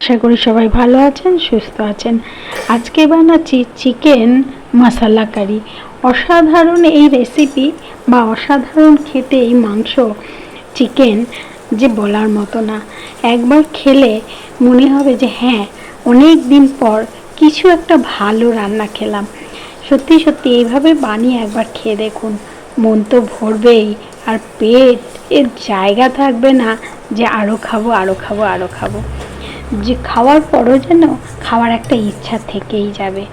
আশা করি সবাই ভালো আছেন, সুস্থ আছেন। আজকে বানাচ্ছি চিকেন মশলা কারি। অসাধারণ এই রেসিপি বা অসাধারণ খেতে এই মাংস চিকেন যে বলার মতো না। একবার খেলে মনে হবে যে হ্যাঁ, অনেক দিন পর কিছু একটা ভালো রান্না খেলাম। সত্যি সত্যি এইভাবে বানিয়ে একবার খেয়ে দেখুন, মন তো ভরবেই আর পেট এর জায়গা থাকবে না যে আরও খাবো আরও খাবো আরও খাবো। যে খাওয়ার পরও যেন খাওয়ার একটা ইচ্ছা থেকেই যাবে।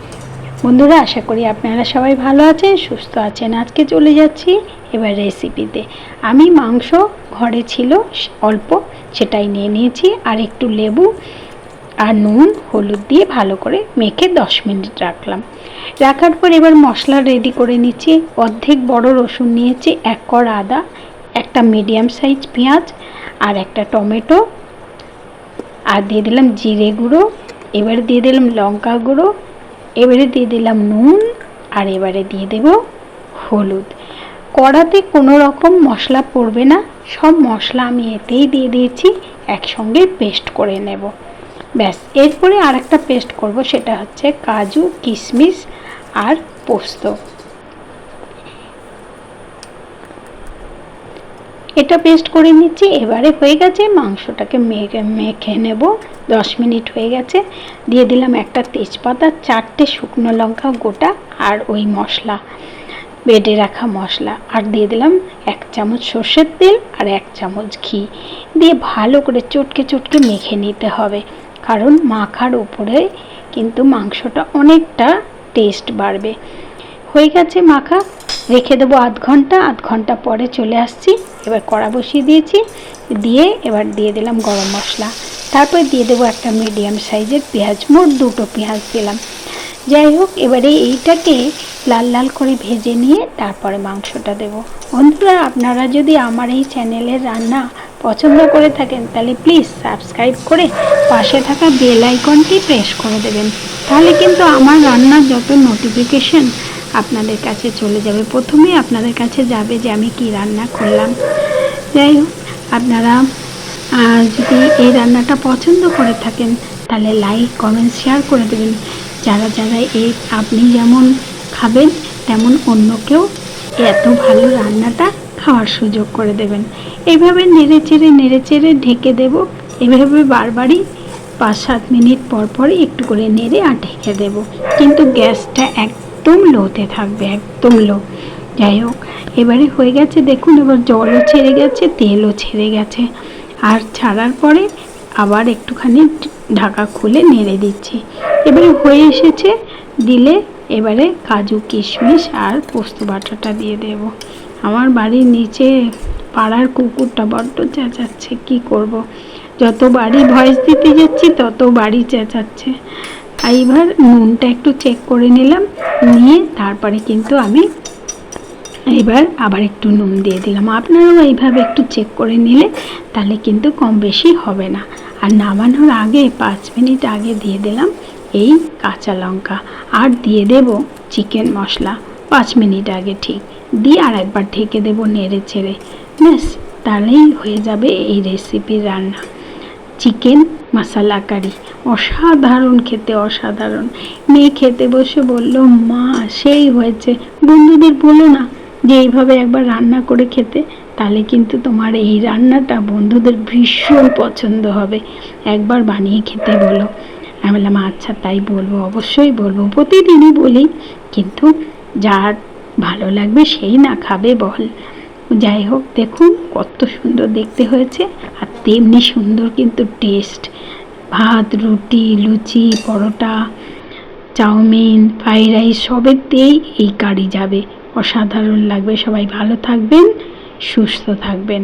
বন্ধুরা, আশা করি আপনারা সবাই ভালো আছেন, সুস্থ আছেন। আজকে চলে যাচ্ছি এবার রেসিপিতে। আমি মাংস ঘরে ছিল অল্প, সেটাই নিয়ে নিয়েছি, আর একটু লেবু আর নুন হলুদ দিয়ে ভালো করে মেখে 10 মিনিট রাখলাম। রাখার পর এবার মশলা রেডি করে নিচ্ছি। অর্ধেক বড় রসুন নিয়েছি, 1 কোয়া আদা, একটা মিডিয়াম সাইজ পেঁয়াজ আর একটা টমেটো, আর দিয়ে দিলাম জিরে গুঁড়ো, এবারে দিয়ে দিলাম লঙ্কা গুঁড়ো, এবারে দিয়ে দিলাম নুন, আর এবারে দিয়ে দেব হলুদ। কড়াতে কোনো রকম মশলা পড়বে না, সব মশলা আমি এতেই দিয়ে দিয়েছি, একসঙ্গে পেস্ট করে নেব। ব্যাস, এরপরে আর একটা পেস্ট করব, সেটা হচ্ছে কাজু, কিশমিশ আর পোস্ত। এটা পেস্ট করে নিচ্ছি। এবারে হয়ে গেছে, মাংসটাকে মেখে নেব। 10 মিনিট হয়ে গেছে। দিয়ে দিলাম একটা তেজপাতা, 4টে শুকনো লঙ্কা গোটা, আর ওই মশলা, বেটে রাখা মশলা, আর দিয়ে দিলাম 1 চামচ সর্ষের তেল আর 1 চামচ ঘি দিয়ে ভালো করে চটকে চটকে মেখে নিতে হবে, কারণ মাখার উপরে কিন্তু মাংসটা অনেকটা টেস্ট বাড়বে। হয়ে গেছে মাখা, রেখে দেবো আধ ঘন্টা পরে চলে আসছি। এবার কড়া বসিয়ে দিয়েছি, দিয়ে এবার দিয়ে দিলাম গরম মশলা, তারপর দিয়ে দেবো একটা মিডিয়াম সাইজের পেঁয়াজ, মোট 2টো পেঁয়াজ দিলাম। যাই হোক, এবারে এইটাকে লাল লাল করে ভেজে নিয়ে তারপরে মাংসটা দেব। বন্ধুরা, আপনারা যদি আমার এই চ্যানেলের রান্না পছন্দ করে থাকেন তাহলে প্লিজ সাবস্ক্রাইব করে পাশে থাকা বেল আইকনটি প্রেস করে দেবেন, তাহলে কিন্তু আমার রান্নার যত নোটিফিকেশন আপনাদের কাছে চলে যাবে। প্রথমে আপনাদের কাছে যাবে যে আমি কি রান্না করলাম। যাই হোক, আপনারা যদি এই রান্নাটা পছন্দ করে থাকেন তাহলে লাইক কমেন্ট শেয়ার করে দেবেন। যারা যারা এই আপনি যেমন খাবেন তেমন অন্যকেও এত ভালো রান্নাটা খাওয়ার সুযোগ করে দেবেন। এইভাবে নেড়ে চেড়ে ঢেকে দেব। এভাবে বারবারই 5-7 মিনিট পর পরই একটু করে নেড়ে আর ঢেকে দেব, কিন্তু গ্যাসটা একদম লোতে থাকবে, একদম লো। যাই হোক, এবারে হয়ে গেছে দেখুন, এবার জলও ছেড়ে গেছে, তেলও ছেড়ে গেছে, আর ছাড়ার পরে আবার একটুখানি ঢাকা খুলে নেড়ে দিচ্ছি। এবারে হয়ে এসেছে, দিলে এবারে কাজু কিশমিশ আর পোস্ত বাটাটা দিয়ে দেব। আমার বাড়ির নিচে পাড়ার কুকুরটা বড্ড চেঁচাচ্ছে, কি করব, যত বাড়ি ভয়েস দিতে যাচ্ছি তত বাড়ি চেঁচাচ্ছে। এইবার নুনটা একটু চেক করে নিলাম, নিয়ে তারপরে কিন্তু আমি এবার আবার একটু নুন দিয়ে দিলাম। আপনারাও এইভাবে একটু চেক করে নিলে তাহলে কিন্তু কম বেশি হবে না। আর নামানোর আগে 5 মিনিট আগে দিয়ে দিলাম এই কাঁচা লঙ্কা, আর দিয়ে দেব চিকেন মশলা 5 মিনিট আগে ঠিক দিয়ে আর একবার ঢেকে দেব নেড়ে ছেড়ে। ব্যাস, তাহলেই হয়ে যাবে এই রেসিপির রান্না, চিকেন মশলা কারি। অসাধারণ খেতে, অসাধারণ। মেয়ে খেতে বসে বলল, মা সেই হয়েছে। বন্ধুদের বলো না যে এইভাবে একবার রান্না করে খেতে, তাহলে কিন্তু তোমার এই রান্নাটা বন্ধুদের ভীষণ পছন্দ হবে। একবার বানিয়ে খেতে বলো। আমি বললাম আচ্ছা, তাই বলবো, অবশ্যই বলবো, প্রতিদিনই বলি, কিন্তু যার ভালো লাগবে সেই না খাবে বল। যাই হোক, দেখুন কত সুন্দর দেখতে হয়েছে, আর তেমনি সুন্দর কিন্তু টেস্ট। ভাত, রুটি, লুচি, পরোটা, চাউমিন, ফ্রাইড রাইস সবেতেই এই কারি যাবে। অসাধারণ লাগবে। সবাই ভালো থাকবেন, সুস্থ থাকবেন।